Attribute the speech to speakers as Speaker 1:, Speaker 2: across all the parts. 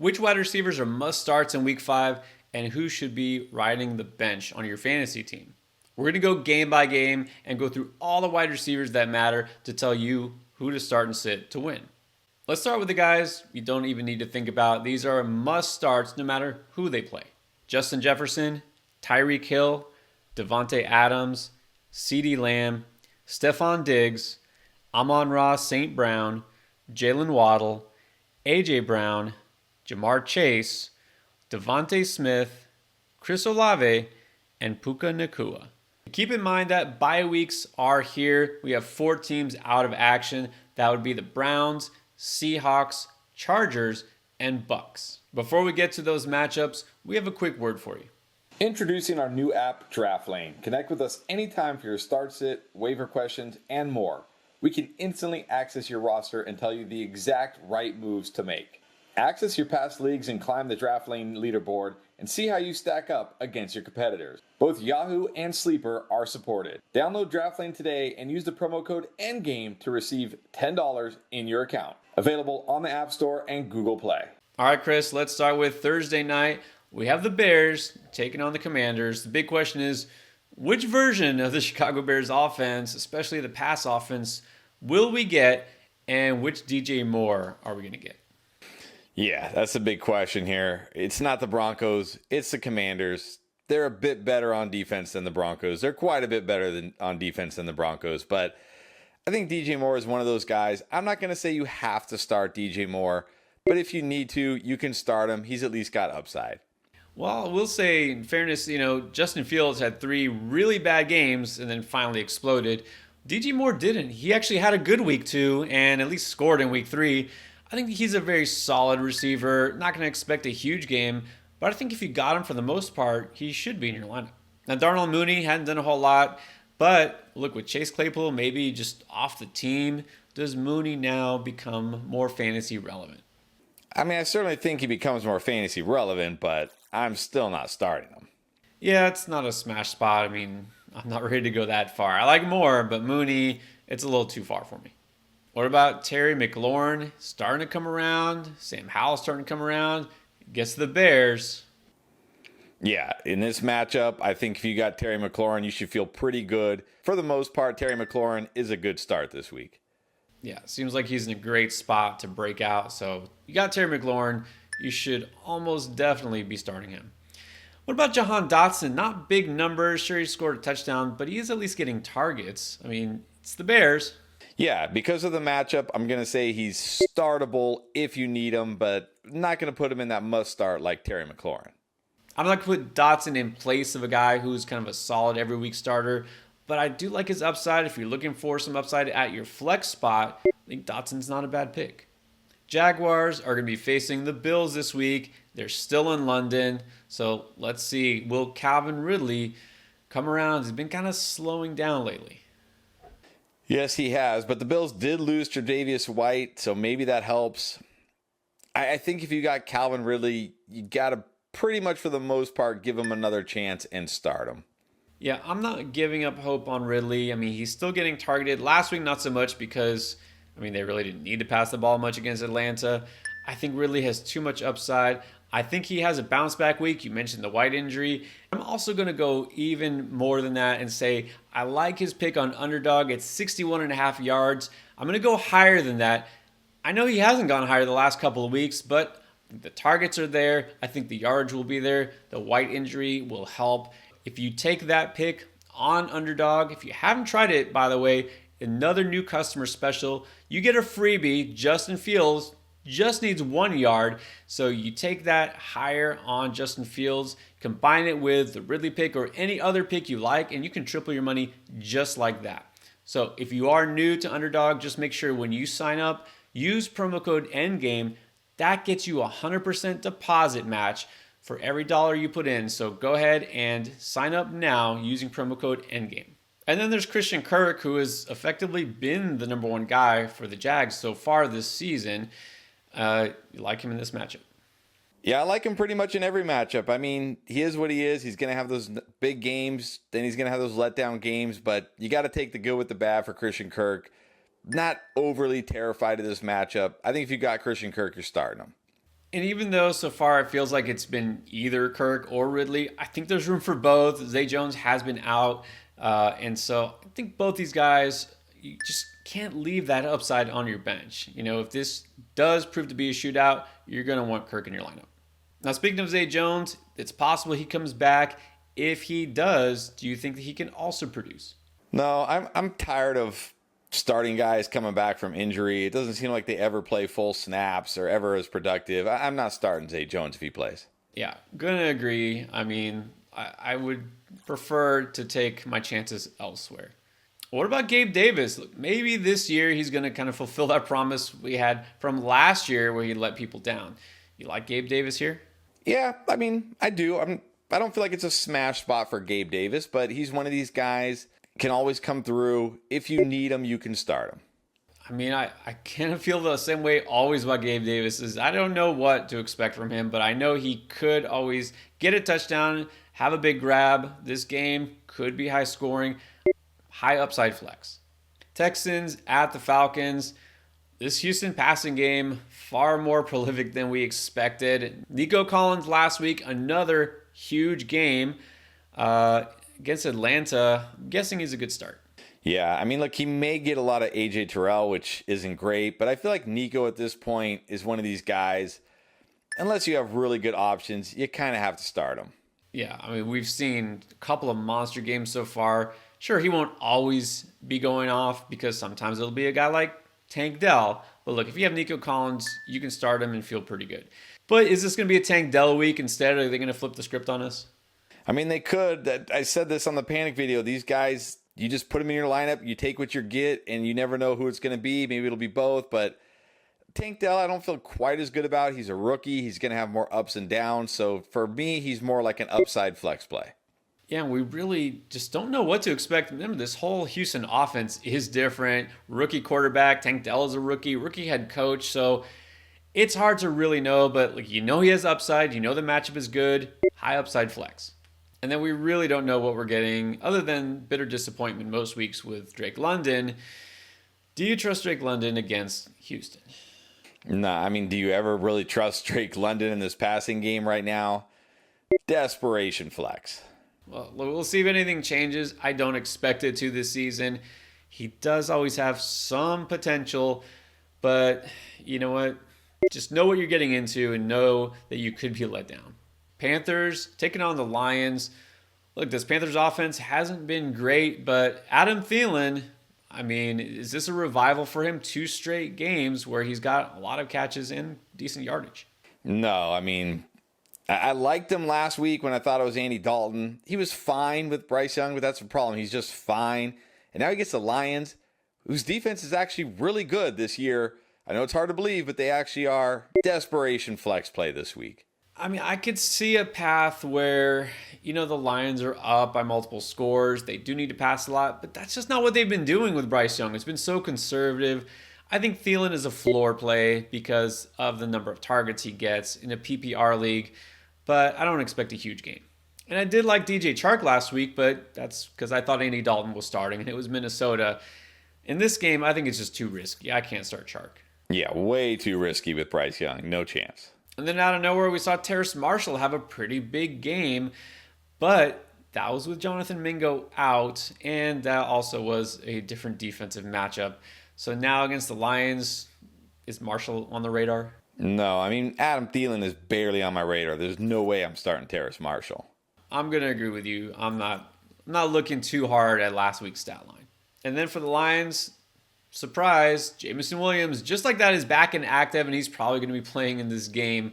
Speaker 1: which wide receivers are must starts in week 5, and who should be riding the bench on your fantasy team. We're going to go game by game and go through all the wide receivers that matter to tell you who to start and sit to win. Let's start with the guys you don't even need to think about. These are must starts no matter who they play. Justin Jefferson, Tyreek Hill, Devontae Adams, CeeDee Lamb, Stephon Diggs, Amon-Ra St. Brown, Jalen Waddle, A.J. Brown, Jamar Chase, Devontae Smith, Chris Olave, and Puka Nacua. Keep in mind that bye weeks are here. We have 4 teams out of action. That would be the Browns, Seahawks, Chargers, and Bucks. Before we get to those matchups, we have a quick word for you.
Speaker 2: Introducing our new app, Draft Lane. Connect with us anytime for your start sit, waiver questions, and more. We can instantly access your roster and tell you the exact right moves to make. Access your past leagues and climb the Draft Lane leaderboard and see how you stack up against your competitors. Both Yahoo and Sleeper are supported. Download Draft Lane today and use the promo code ENDGAME to receive $10 in your account. Available on the App Store and Google Play.
Speaker 1: All right, Chris, let's start with Thursday night. We have the Bears taking on the Commanders. The big question is, which version of the Chicago Bears offense, especially the pass offense, will we get, and which DJ Moore are we going to get?
Speaker 3: Yeah, that's a big question here. It's not the Broncos, it's the Commanders. They're a bit better on defense than the Broncos. They're quite a bit better on defense than the Broncos, but I think DJ Moore is one of those guys. I'm not going to say you have to start DJ Moore, but if you need to, you can start him. He's at least got upside.
Speaker 1: Well, we'll say, in fairness, Justin Fields had 3 really bad games and then finally exploded. DJ Moore didn't. He actually had a good week 2 and at least scored in week 3. I think he's a very solid receiver. Not going to expect a huge game, but I think if you got him for the most part, he should be in your lineup. Now, Darnell Mooney hadn't done a whole lot, but look, with Chase Claypool maybe just off the team, does Mooney now become more fantasy relevant?
Speaker 3: I mean, I certainly think he becomes more fantasy relevant, but I'm still not starting him.
Speaker 1: Yeah, it's not a smash spot. I mean, I'm not ready to go that far. I like Moore, but Mooney, it's a little too far for me. What about Terry McLaurin starting to come around? Sam Howell starting to come around? Gets the Bears.
Speaker 3: Yeah, in this matchup, I think if you got Terry McLaurin, you should feel pretty good. For the most part, Terry McLaurin is a good start this week.
Speaker 1: Yeah, seems like he's in a great spot to break out. So you got Terry McLaurin, you should almost definitely be starting him. What about Jahan Dotson? Not big numbers. Sure, he scored a touchdown, but he is at least getting targets. I mean, it's the Bears.
Speaker 3: Yeah, because of the matchup, I'm going to say he's startable if you need him, but not going to put him in that must start like Terry McLaurin.
Speaker 1: I'm not going to put Dotson in place of a guy who's kind of a solid every week starter, but I do like his upside. If you're looking for some upside at your flex spot, I think Dotson's not a bad pick. Jaguars are going to be facing the Bills this week. They're still in London, so let's see. Will Calvin Ridley come around? He's been kind of slowing down lately.
Speaker 3: Yes, he has, but the Bills did lose Tre'Davious White, so maybe that helps. I think if you got Calvin Ridley, you got to pretty much for the most part give him another chance and start him.
Speaker 1: Yeah, I'm not giving up hope on Ridley. I mean, he's still getting targeted. Last week, not so much because, they really didn't need to pass the ball much against Atlanta. I think Ridley has too much upside. I think he has a bounce back week. You mentioned the White injury. I'm also going to go even more than that and say I like his pick on underdog at 61.5 yards. I'm going to go higher than that. I know he hasn't gone higher the last couple of weeks, but the targets are there. I think the yards will be there. The White injury will help. If you take that pick on underdog, if you haven't tried it, by the way, another new customer special, you get a freebie. Justin Fields just needs 1 yard. So you take that higher on Justin Fields, combine it with the Ridley pick or any other pick you like, and you can triple your money just like that. So if you are new to Underdog, just make sure when you sign up, use promo code ENDGAME. That gets you a 100% deposit match for every dollar you put in. So go ahead and sign up now using promo code ENDGAME. And then there's Christian Kirk, who has effectively been the number 1 guy for the Jags so far this season. You like him in this matchup?
Speaker 3: Yeah, I like him pretty much in every matchup. He is what he is. He's going to have those big games. Then he's going to have those letdown games. But you got to take the good with the bad for Christian Kirk. Not overly terrified of this matchup. I think if you got Christian Kirk, you're starting him.
Speaker 1: And even though so far it feels like it's been either Kirk or Ridley, I think there's room for both. Zay Jones has been out. And so I think both these guys, you just can't leave that upside on your bench. If this does prove to be a shootout, you're going to want Kirk in your lineup. Now, speaking of Zay Jones, it's possible he comes back. If he does, do you think that he can also produce?
Speaker 3: No, I'm tired of starting guys coming back from injury. It doesn't seem like they ever play full snaps or ever as productive. I'm not starting Zay Jones if he plays.
Speaker 1: Yeah, gonna agree. I mean, I would prefer to take my chances elsewhere. What about Gabe Davis? Look, maybe this year he's going to kind of fulfill that promise we had from last year where he let people down. You like Gabe Davis here?
Speaker 3: Yeah, I mean, I do. I don't feel like it's a smash spot for Gabe Davis, but he's one of these guys, can always come through. If you need him, you can start him.
Speaker 1: I mean, I kind of feel the same way always about Gabe Davis. Is I don't know what to expect from him, but I know he could always get a touchdown, have a big grab. This game could be high scoring, high upside flex. Texans at the Falcons. This Houston passing game, far more prolific than we expected. Nico Collins last week, another huge game against Atlanta. I'm guessing he's a good start.
Speaker 3: Yeah, I mean, look, he may get a lot of A.J. Terrell, which isn't great, but I feel like Nico at this point is one of these guys, unless you have really good options, you kind of have to start him.
Speaker 1: Yeah, I mean, we've seen a couple of monster games so far. Sure, he won't always be going off because sometimes it'll be a guy like Tank Dell. But look, if you have Nico Collins, you can start him and feel pretty good. But is this going to be a Tank Dell week instead? Are they going to flip the script on us?
Speaker 3: I mean, they could. I said this on the Panic video. These guys, you just put them in your lineup, you take what you get, and you never know who it's going to be. Maybe it'll be both. But Tank Dell, I don't feel quite as good about. He's a rookie. He's going to have more ups and downs. So for me, he's more like an upside flex play.
Speaker 1: Yeah, we really just don't know what to expect. Remember, this whole Houston offense is different. Rookie quarterback, Tank Dell is a rookie head coach. So it's hard to really know, but he has upside. The matchup is good. High upside flex. And then we really don't know what we're getting other than bitter disappointment most weeks with Drake London. Do you trust Drake London against Houston?
Speaker 3: Nah, I mean, do you ever really trust Drake London in this passing game right now? Desperation flex.
Speaker 1: Well, we'll see if anything changes. I don't expect it to this season. He does always have some potential, but you know what? Just know what you're getting into and know that you could be let down. Panthers taking on the Lions. Look, this Panthers offense hasn't been great, but Adam Thielen, I mean, is this a revival for him? 2 straight games where he's got a lot of catches and decent yardage.
Speaker 3: No, I mean, I liked him last week when I thought it was Andy Dalton. He was fine with Bryce Young, but that's the problem. He's just fine. And now he gets the Lions, whose defense is actually really good this year. I know it's hard to believe, but they actually are. Desperation flex play this week.
Speaker 1: I mean, I could see a path where, the Lions are up by multiple scores. They do need to pass a lot, but that's just not what they've been doing with Bryce Young. It's been so conservative. I think Thielen is a floor play because of the number of targets he gets in a PPR league, but I don't expect a huge game. And I did like DJ Chark last week, but that's because I thought Andy Dalton was starting, and it was Minnesota. In this game, I think it's just too risky. I can't start Chark.
Speaker 3: Yeah, way too risky with Bryce Young. No chance.
Speaker 1: And then out of nowhere, we saw Terrace Marshall have a pretty big game, but that was with Jonathan Mingo out, and that also was a different defensive matchup. So now against the Lions, is Marshall on the radar?
Speaker 3: No, I mean, Adam Thielen is barely on my radar. There's no way I'm starting Terrace Marshall.
Speaker 1: I'm going to agree with you. I'm not looking too hard at last week's stat line. And then for the Lions, surprise, Jameson Williams, just like that, is back and active, and he's probably going to be playing in this game.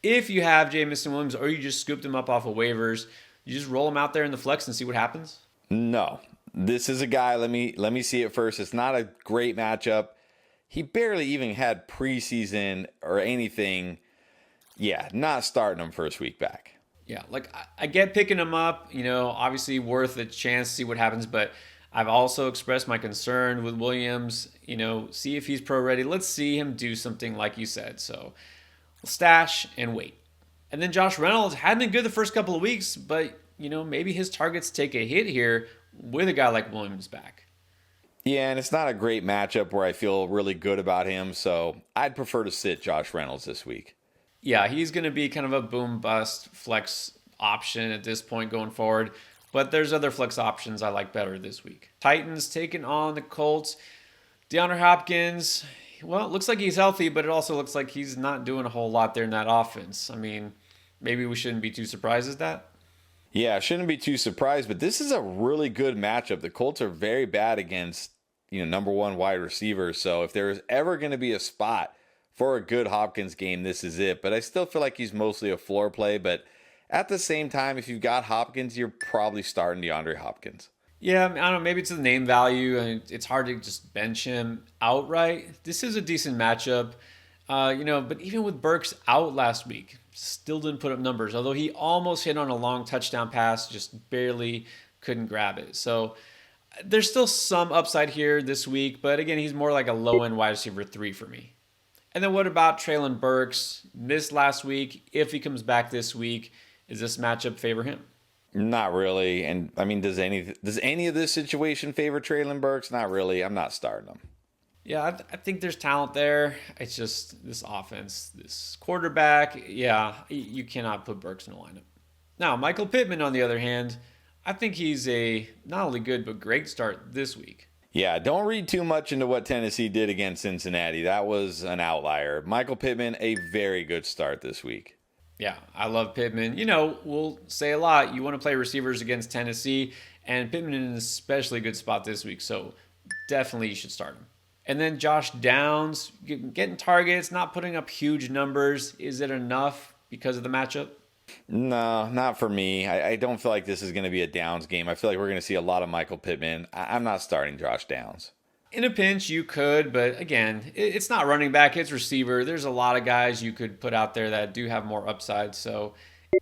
Speaker 1: If you have Jameson Williams or you just scooped him up off of waivers, you just roll him out there in the flex and see what happens?
Speaker 3: No. This is a guy, let me see it first. It's not a great matchup. He barely even had preseason or anything. Yeah, not starting him first week back.
Speaker 1: Yeah, I get picking him up, obviously worth a chance to see what happens, but I've also expressed my concern with Williams, see if he's pro ready. Let's see him do something like you said. So stash and wait. And then Josh Reynolds hadn't been good the first couple of weeks, but, maybe his targets take a hit here with a guy like Williams back.
Speaker 3: Yeah, and it's not a great matchup where I feel really good about him, so I'd prefer to sit Josh Reynolds this week.
Speaker 1: Yeah, he's going to be kind of a boom bust flex option at this point going forward. But there's other flex options I like better this week. Titans taking on the Colts. DeAndre Hopkins, well, it looks like he's healthy, but it also looks like he's not doing a whole lot there in that offense. I mean, maybe we shouldn't be too surprised at that.
Speaker 3: Yeah, I shouldn't be too surprised, but this is a really good matchup. The Colts are very bad against, number one wide receivers. So if there is ever going to be a spot for a good Hopkins game, this is it. But I still feel like he's mostly a floor play. But at the same time, if you've got Hopkins, you're probably starting DeAndre Hopkins.
Speaker 1: Yeah, I don't know. Maybe it's the name value, and it's hard to just bench him outright. This is a decent matchup, But even with Burks out last week, still didn't put up numbers. Although he almost hit on a long touchdown pass, just barely couldn't grab it. So there's still some upside here this week, but again, he's more like a low end wide receiver 3 for me. And then what about Treylon Burks? Missed last week. If he comes back this week, is this matchup favor him?
Speaker 3: Not really. And I mean, does any of this situation favor Treylon Burks? Not really. I'm not starting him.
Speaker 1: Yeah, I think there's talent there. It's just this offense, this quarterback. Yeah, you cannot put Burks in a lineup. Now, Michael Pittman, on the other hand, I think he's a not only good but great start this week.
Speaker 3: Yeah, don't read too much into what Tennessee did against Cincinnati. That was an outlier. Michael Pittman, a very good start this week.
Speaker 1: Yeah, I love Pittman. We'll say a lot. You want to play receivers against Tennessee, and Pittman in an especially good spot this week. So definitely you should start him. And then Josh Downs, getting targets, not putting up huge numbers. Is it enough because of the matchup?
Speaker 3: No, not for me. I don't feel like this is going to be a Downs game. I feel like we're going to see a lot of Michael Pittman. I'm not starting Josh Downs.
Speaker 1: In a pinch, you could, but again, it's not running back, it's receiver. There's a lot of guys you could put out there that do have more upside, so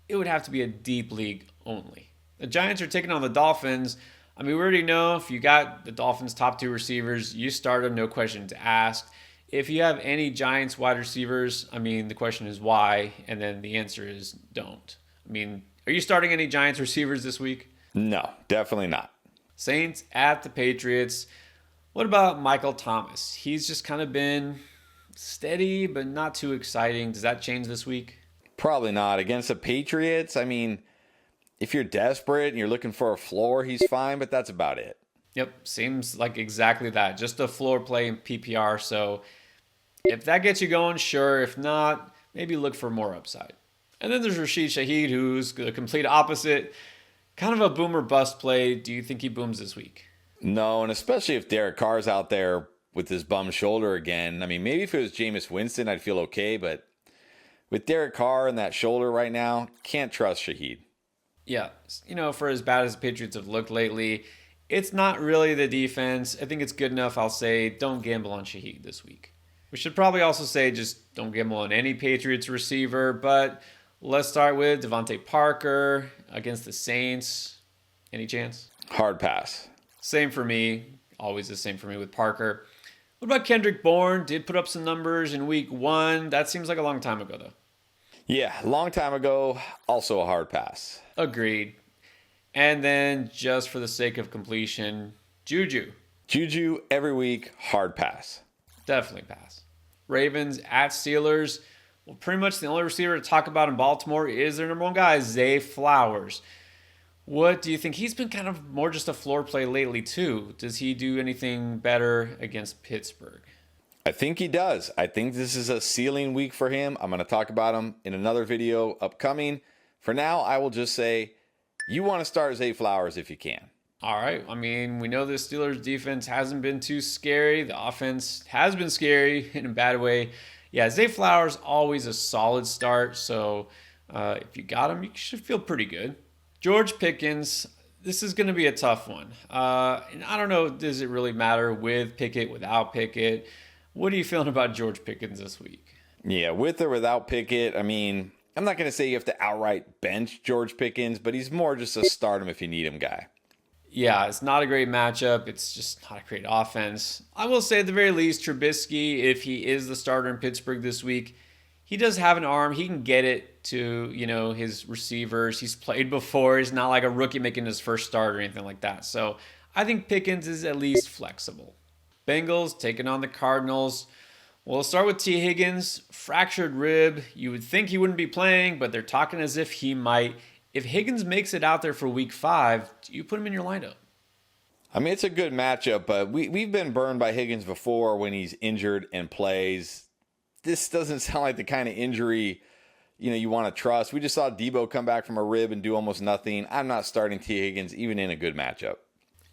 Speaker 1: it would have to be a deep league only. The Giants are taking on the Dolphins. I mean, we already know if you got the Dolphins' top 2 receivers, you start them, no questions asked. If you have any Giants wide receivers, I mean, the question is why, and then the answer is don't. I mean, are you starting any Giants receivers this week?
Speaker 3: No, definitely not.
Speaker 1: Saints at the Patriots. What about Michael Thomas? He's just kind of been steady, but not too exciting. Does that change this week?
Speaker 3: Probably not. Against the Patriots, I mean, if you're desperate and you're looking for a floor, he's fine, but that's about it.
Speaker 1: Yep, seems like exactly that. Just a floor play in PPR. So if that gets you going, sure. If not, maybe look for more upside. And then there's Rashid Shaheed, who's the complete opposite. Kind of a boomer bust play. Do you think he booms this week?
Speaker 3: No, and especially if Derek Carr's out there with his bum shoulder again. I mean, maybe if it was Jameis Winston, I'd feel okay, but with Derek Carr and that shoulder right now, can't trust Shaheed.
Speaker 1: Yeah, for as bad as the Patriots have looked lately, it's not really the defense. I think it's good enough, I'll say, don't gamble on Shaheed this week. We should probably also say just don't gamble on any Patriots receiver, but let's start with Devontae Parker against the Saints. Any chance?
Speaker 3: Hard pass.
Speaker 1: Same for me. Always the same for me with Parker. What about Kendrick Bourne? Did put up some numbers in week 1. That seems like a long time ago, though.
Speaker 3: Yeah, long time ago. Also a hard pass.
Speaker 1: Agreed. And then, just for the sake of completion, Juju.
Speaker 3: Juju every week, hard pass.
Speaker 1: Definitely pass. Ravens at Steelers. Well, pretty much the only receiver to talk about in Baltimore is their number 1 guy, Zay Flowers. What do you think? He's been kind of more just a floor play lately, too. Does he do anything better against Pittsburgh?
Speaker 3: I think he does. I think this is a ceiling week for him. I'm going to talk about him in another video upcoming. For now, I will just say you want to start Zay Flowers if you can.
Speaker 1: All right. I mean, we know the Steelers defense hasn't been too scary. The offense has been scary in a bad way. Yeah, Zay Flowers, always a solid start. So if you got him, you should feel pretty good. George Pickens, this is going to be a tough one. And I don't know, does it really matter with Pickett, without Pickett? What are you feeling about George Pickens this week?
Speaker 3: Yeah, with or without Pickett, I mean, I'm not going to say you have to outright bench George Pickens, but he's more just a start him if you need him guy.
Speaker 1: Yeah, it's not a great matchup. It's just not a great offense. I will say at the very least, Trubisky, if he is the starter in Pittsburgh this week, he does have an arm. He can get it to, his receivers. He's played before. He's not like a rookie making his first start or anything like that. So I think Pickens is at least flexible. Bengals taking on the Cardinals. Well, let's start with T. Higgins. Fractured rib. You would think he wouldn't be playing, but they're talking as if he might. If Higgins makes it out there for week 5, do you put him in your lineup?
Speaker 3: I mean, it's a good matchup, but we've been burned by Higgins before when he's injured and plays. This doesn't sound like the kind of injury you want to trust. We just saw Debo come back from a rib and do almost nothing. I'm not starting T. Higgins even in a good matchup.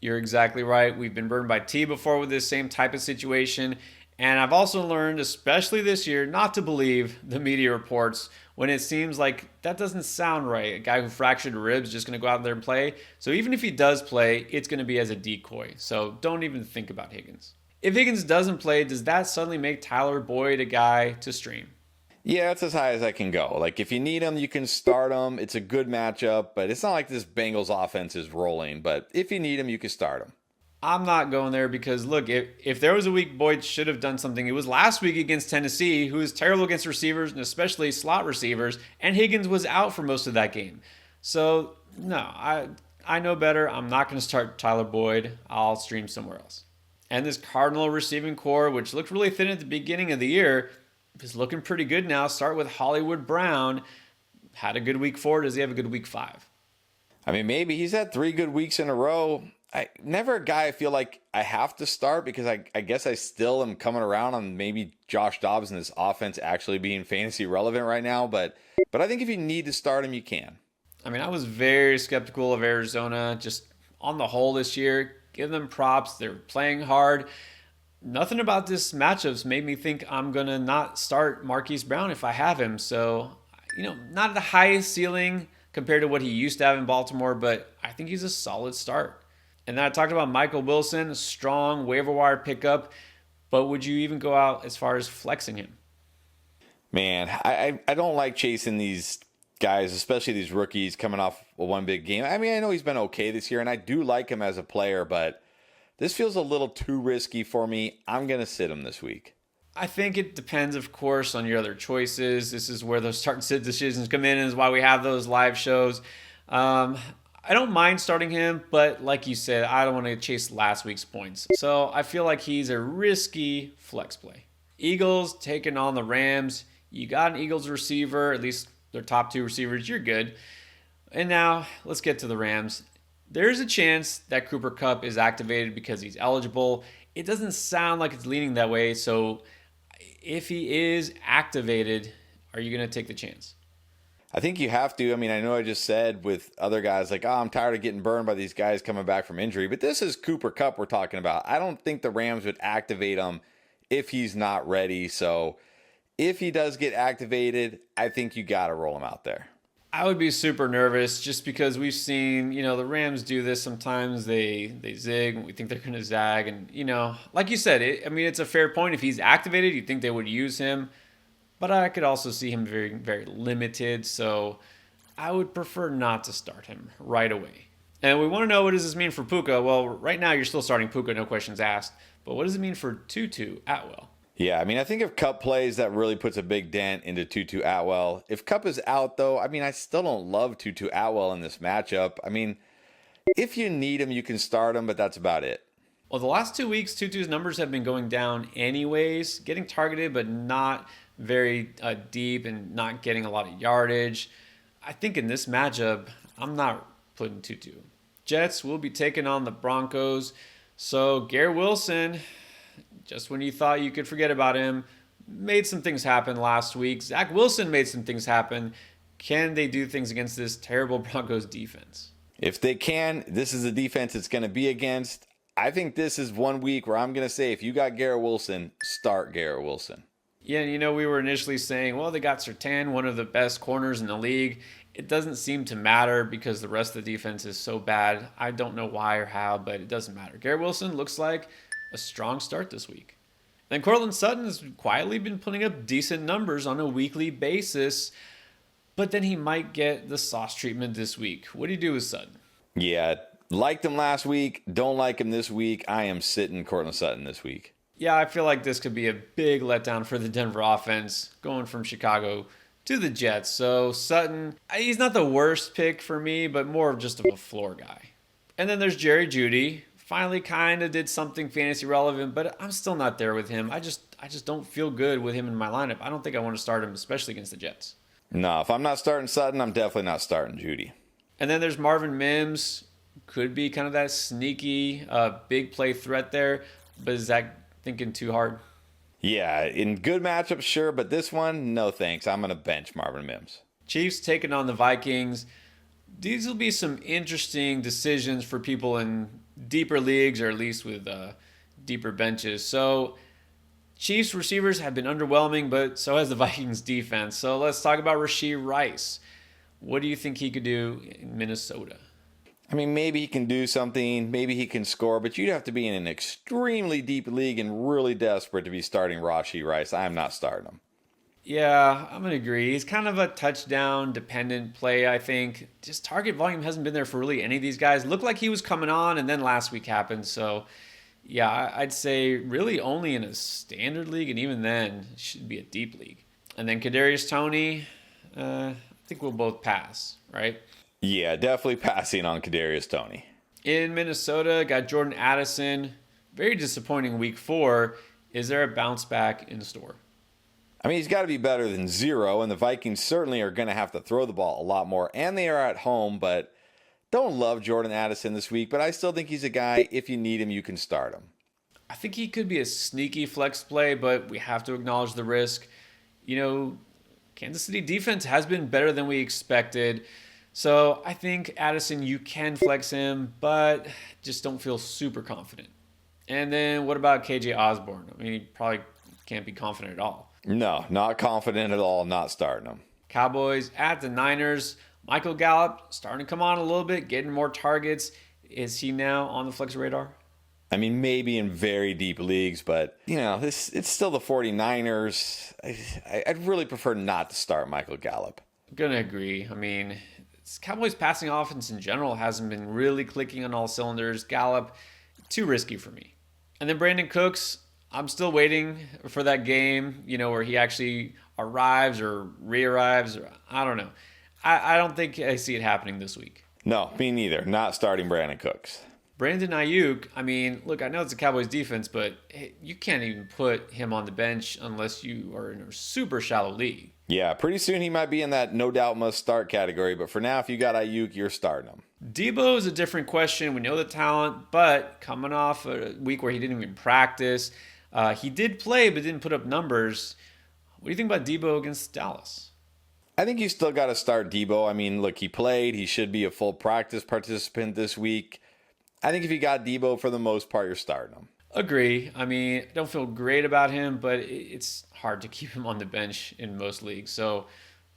Speaker 1: You're exactly right. We've been burned by T before with this same type of situation. And I've also learned, especially this year, not to believe the media reports when it seems like that doesn't sound right. A guy who fractured a rib is just going to go out there and play. So even if he does play, it's going to be as a decoy. So don't even think about Higgins. If Higgins doesn't play, does that suddenly make Tyler Boyd a guy to stream?
Speaker 3: Yeah, it's as high as I can go. Like, if you need him, you can start him. It's a good matchup, but it's not like this Bengals offense is rolling. But if you need him, you can start him.
Speaker 1: I'm not going there because, look, if there was a week Boyd should have done something, it was last week against Tennessee, who is terrible against receivers and especially slot receivers, and Higgins was out for most of that game. So, no, I know better. I'm not going to start Tyler Boyd. I'll stream somewhere else. And this Cardinal receiving core, which looked really thin at the beginning of the year, is looking pretty good now. Start with Hollywood Brown. Had a good week 4. Does he have a good week 5?
Speaker 3: I mean, maybe he's had 3 good weeks in a row. Never a guy I feel like I have to start because I guess I still am coming around on maybe Josh Dobbs and this offense actually being fantasy relevant right now. But I think if you need to start him, you can.
Speaker 1: I mean, I was very skeptical of Arizona just on the whole this year. Give them props. They're playing hard. Nothing about this matchups made me think I'm going to not start Marquise Brown if I have him. So, not the highest ceiling compared to what he used to have in Baltimore, but I think he's a solid start. And then I talked about Michael Wilson, strong waiver wire pickup, but would you even go out as far as flexing him?
Speaker 3: Man, I don't like chasing these guys, especially these rookies coming off one big game. I mean, I know he's been okay this year, and I do like him as a player, but this feels a little too risky for me. I'm going to sit him this week.
Speaker 1: I think it depends, of course, on your other choices. This is where those start and sit decisions come in, and is why we have those live shows. I don't mind starting him, but like you said, I don't want to chase last week's points. So I feel like he's a risky flex play. Eagles taking on the Rams. You got an Eagles receiver, at least their top 2 receivers, you're good. And now let's get to the Rams. There's a chance that Cooper Kupp is activated because he's eligible. It doesn't sound like it's leaning that way. So if he is activated, are you going to take the chance?
Speaker 3: I think you have to. I mean, I know I just said with other guys like, I'm tired of getting burned by these guys coming back from injury, but this is Cooper Kupp we're talking about. I don't think the Rams would activate him if he's not ready. So if he does get activated, I think you got to roll him out there.
Speaker 1: I would be super nervous just because we've seen, the Rams do this sometimes. They zig and we think they're going to zag. And, like you said, it's a fair point. If he's activated, you'd think they would use him. But I could also see him very, very limited. So I would prefer not to start him right away. And we want to know, what does this mean for Puka? Well, right now you're still starting Puka, no questions asked. But what does it mean for Tutu Atwell?
Speaker 3: Yeah, I mean, I think if Kupp plays, that really puts a big dent into Tutu Atwell. If Kupp is out, though, I still don't love Tutu Atwell in this matchup. If you need him, you can start him, but that's about it.
Speaker 1: Well, the last 2 weeks, Tutu's numbers have been going down anyways, getting targeted, but not very deep and not getting a lot of yardage. I think in this matchup, I'm not putting Tutu. Jets will be taking on the Broncos. So Garrett Wilson, just when you thought you could forget about him, made some things happen last week. Zach Wilson made some things happen. Can they do things against this terrible Broncos defense?
Speaker 3: If they can, this is the defense it's going to be against. I think this is 1 week where I'm going to say, if you got Garrett Wilson, start Garrett Wilson.
Speaker 1: Yeah, we were initially saying, well, they got Surtain, one of the best corners in the league. It doesn't seem to matter because the rest of the defense is so bad. I don't know why or how, but it doesn't matter. Garrett Wilson looks like a strong start this week. Then Cortland Sutton has quietly been putting up decent numbers on a weekly basis, but then he might get the sauce treatment this week. What do you do with Sutton?
Speaker 3: Yeah, liked him last week, don't like him this week. I am sitting Cortland Sutton this week.
Speaker 1: Yeah, I feel like this could be a big letdown for the Denver offense, going from Chicago to the Jets. So Sutton, he's not the worst pick for me, but more of just a floor guy. And then there's Jerry Jeudy. Finally kind of did something fantasy relevant, but I'm still not there with him. I just don't feel good with him in my lineup. I don't think I want to start him, especially against the Jets.
Speaker 3: No, if I'm not starting Sutton, I'm definitely not starting Judy.
Speaker 1: And then there's Marvin Mims. Could be kind of that sneaky big play threat there. But is that thinking too hard?
Speaker 3: Yeah, in good matchups, sure, but this one, no thanks. I'm going to bench Marvin Mims.
Speaker 1: Chiefs taking on the Vikings. These will be some interesting decisions for people in deeper leagues, or at least with deeper benches. So Chiefs receivers have been underwhelming, but so has the Vikings defense. So let's talk about Rashee Rice. What do you think he could do in Minnesota?
Speaker 3: I mean, maybe he can do something, maybe he can score, but you'd have to be in an extremely deep league and really desperate to be starting Rashee Rice. I'm not starting him.
Speaker 1: Yeah, I'm going to agree. He's kind of a touchdown-dependent play, I think. Just target volume hasn't been there for really any of these guys. Looked like he was coming on, and then last week happened. So, yeah, I'd say really only in a standard league, and even then, it should be a deep league. And then Kadarius Toney, I think we'll both pass, right?
Speaker 3: Yeah, definitely passing on Kadarius Toney.
Speaker 1: In Minnesota, got Jordan Addison. Very disappointing week 4. Is there a bounce back in store?
Speaker 3: I mean, he's got to be better than 0, and the Vikings certainly are going to have to throw the ball a lot more, and they are at home, but don't love Jordan Addison this week, but I still think he's a guy, if you need him, you can start him.
Speaker 1: I think he could be a sneaky flex play, but we have to acknowledge the risk. You know, Kansas City defense has been better than we expected. So I think Addison, you can flex him, but just don't feel super confident. And then what about KJ Osborne? I mean, he probably can't be confident at all.
Speaker 3: No, not confident at all, not starting him.
Speaker 1: Cowboys at the Niners. Michael Gallup starting to come on a little bit, getting more targets. Is he now on the flex radar?
Speaker 3: I mean, maybe in very deep leagues, but, you know, it's still the 49ers. I'd really prefer not to start Michael Gallup.
Speaker 1: I'm going to agree. I mean, Cowboys passing offense in general hasn't been really clicking on all cylinders. Gallup, too risky for me. And then Brandon Cooks, I'm still waiting for that game, you know, where he actually arrives or re-arrives. Or, I don't know. I don't think I see it happening this week.
Speaker 3: No, me neither. Not starting Brandon Cooks.
Speaker 1: Brandon Ayuk, I mean, look, I know it's a Cowboys defense, but you can't even put him on the bench unless you are in a super shallow league.
Speaker 3: Yeah, pretty soon he might be in that no doubt must start category, but for now, if you got Ayuk, you're starting him.
Speaker 1: Debo is a different question. We know the talent, but coming off a week where he didn't even practice, he did play but didn't put up numbers. What do you think about Debo against Dallas?
Speaker 3: I think you still got to start Debo. I mean, look, he played. He should be a full practice participant this week. I think if you got Debo, for the most part, you're starting him.
Speaker 1: Agree. I mean, don't feel great about him, but it's hard to keep him on the bench in most leagues. So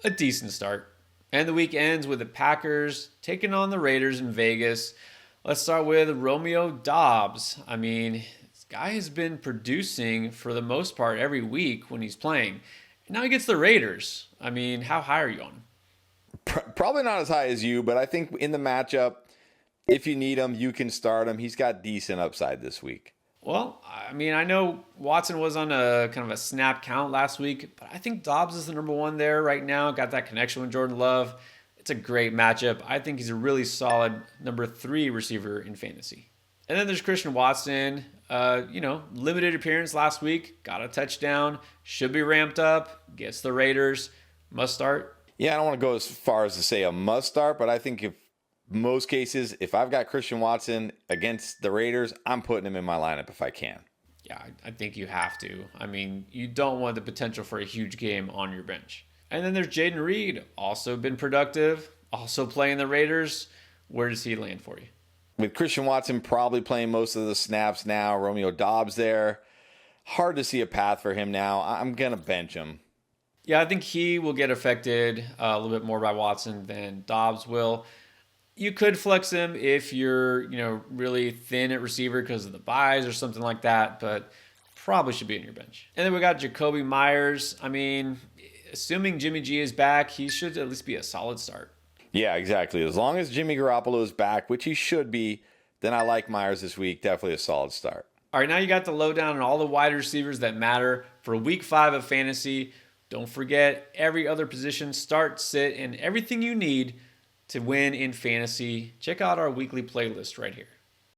Speaker 1: a decent start. And the week ends with the Packers taking on the Raiders in Vegas. Let's start with Romeo Doubs. I mean, this guy has been producing for the most part every week when he's playing. And now he gets the Raiders. I mean, how high are you on him?
Speaker 3: Probably not as high as you, but I think in the matchup, if you need him, you can start him. He's got decent upside this week.
Speaker 1: Well, I mean, I know Watson was on a kind of a snap count last week, but I think Dobbs is the number 1 there right now. Got that connection with Jordan Love. It's a great matchup. I think he's a really solid number 3 receiver in fantasy. And then there's Christian Watson. Limited appearance last week. Got a touchdown. Should be ramped up. Gets the Raiders. Must start.
Speaker 3: Yeah, I don't want to go as far as to say a must start, but I think if most cases, if I've got Christian Watson against the Raiders, I'm putting him in my lineup if I can.
Speaker 1: Yeah, I think you have to. I mean, you don't want the potential for a huge game on your bench. And then there's Jaden Reed, also been productive, also playing the Raiders. Where does he land for you?
Speaker 3: With Christian Watson probably playing most of the snaps now, Romeo Doubs there. Hard to see a path for him now. I'm going to bench him.
Speaker 1: Yeah, I think he will get affected a little bit more by Watson than Doubs will. You could flex him if you're, really thin at receiver because of the buys or something like that, but probably should be in your bench. And then we got Jacoby Myers. I mean, assuming Jimmy G is back, he should at least be a solid start.
Speaker 3: Yeah, exactly. As long as Jimmy Garoppolo is back, which he should be, then I like Myers this week. Definitely a solid start.
Speaker 1: All right, now you got the lowdown on all the wide receivers that matter for week 5 of fantasy. Don't forget every other position, start, sit, and everything you need to win in fantasy. Check out our weekly playlist right here.